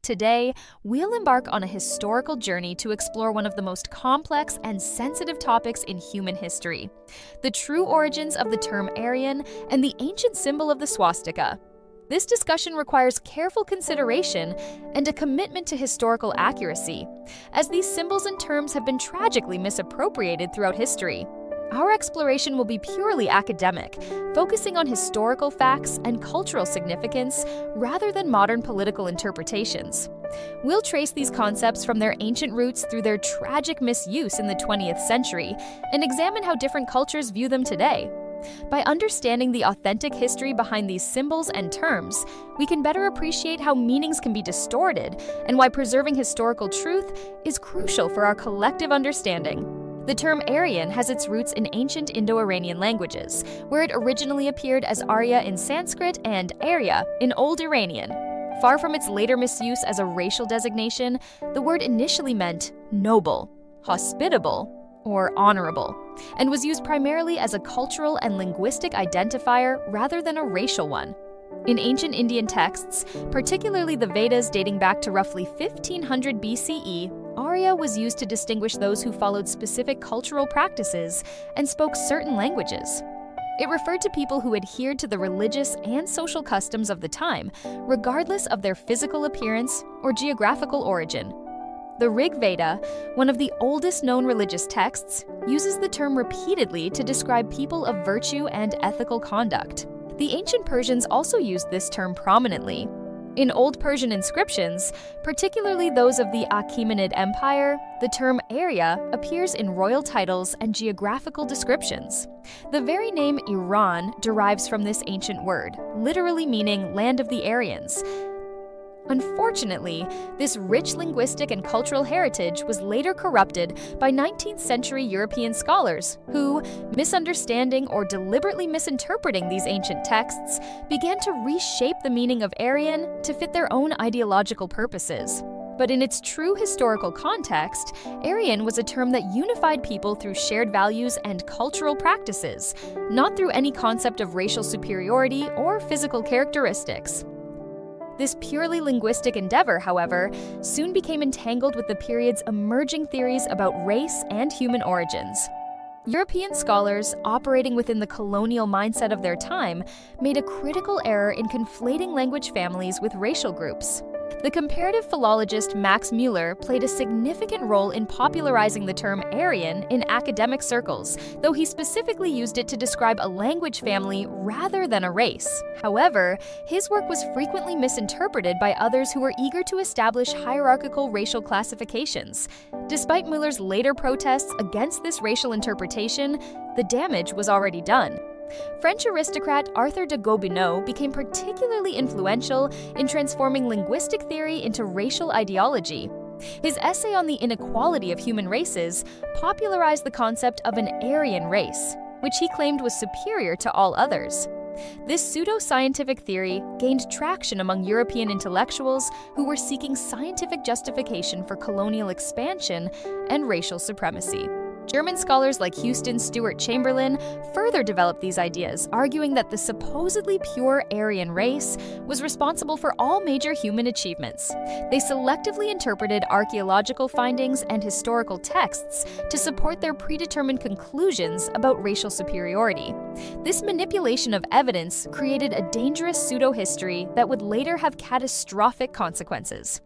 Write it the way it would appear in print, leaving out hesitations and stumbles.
Today, we'll embark on a historical journey to explore one of the most complex and sensitive topics in human history: the true origins of the term Aryan and the ancient symbol of the swastika. This discussion requires careful consideration and a commitment to historical accuracy, as these symbols and terms have been tragically misappropriated throughout history. Our exploration will be purely academic, focusing on historical facts and cultural significance rather than modern political interpretations. We'll trace these concepts from their ancient roots through their tragic misuse in the 20th century and examine how different cultures view them today. By understanding the authentic history behind these symbols and terms, we can better appreciate how meanings can be distorted and why preserving historical truth is crucial for our collective understanding. The term Aryan has its roots in ancient Indo-Iranian languages, where it originally appeared as Arya in Sanskrit and Arya in Old Iranian. Far from its later misuse as a racial designation, the word initially meant noble, hospitable, or honorable, and was used primarily as a cultural and linguistic identifier rather than a racial one. In ancient Indian texts, particularly the Vedas dating back to roughly 1500 BCE, Arya was used to distinguish those who followed specific cultural practices and spoke certain languages. It referred to people who adhered to the religious and social customs of the time, regardless of their physical appearance or geographical origin. The Rig Veda, one of the oldest known religious texts, uses the term repeatedly to describe people of virtue and ethical conduct. The ancient Persians also used this term prominently. In Old Persian inscriptions, particularly those of the Achaemenid Empire, the term Arya appears in royal titles and geographical descriptions. The very name Iran derives from this ancient word, literally meaning land of the Aryans. Unfortunately, this rich linguistic and cultural heritage was later corrupted by 19th century European scholars who, misunderstanding or deliberately misinterpreting these ancient texts, began to reshape the meaning of Aryan to fit their own ideological purposes. But in its true historical context, Aryan was a term that unified people through shared values and cultural practices, not through any concept of racial superiority or physical characteristics. This purely linguistic endeavor, however, soon became entangled with the period's emerging theories about race and human origins. European scholars, operating within the colonial mindset of their time, made a critical error in conflating language families with racial groups. The comparative philologist Max Mueller played a significant role in popularizing the term Aryan in academic circles, though he specifically used it to describe a language family rather than a race. However, his work was frequently misinterpreted by others who were eager to establish hierarchical racial classifications. Despite Mueller's later protests against this racial interpretation, the damage was already done. French aristocrat Arthur de Gobineau became particularly influential in transforming linguistic theory into racial ideology. His essay on the inequality of human races popularized the concept of an Aryan race, which he claimed was superior to all others. This pseudo-scientific theory gained traction among European intellectuals who were seeking scientific justification for colonial expansion and racial supremacy. German scholars like Houston Stewart Chamberlain further developed these ideas, arguing that the supposedly pure Aryan race was responsible for all major human achievements. They selectively interpreted archaeological findings and historical texts to support their predetermined conclusions about racial superiority. This manipulation of evidence created a dangerous pseudo-history that would later have catastrophic consequences.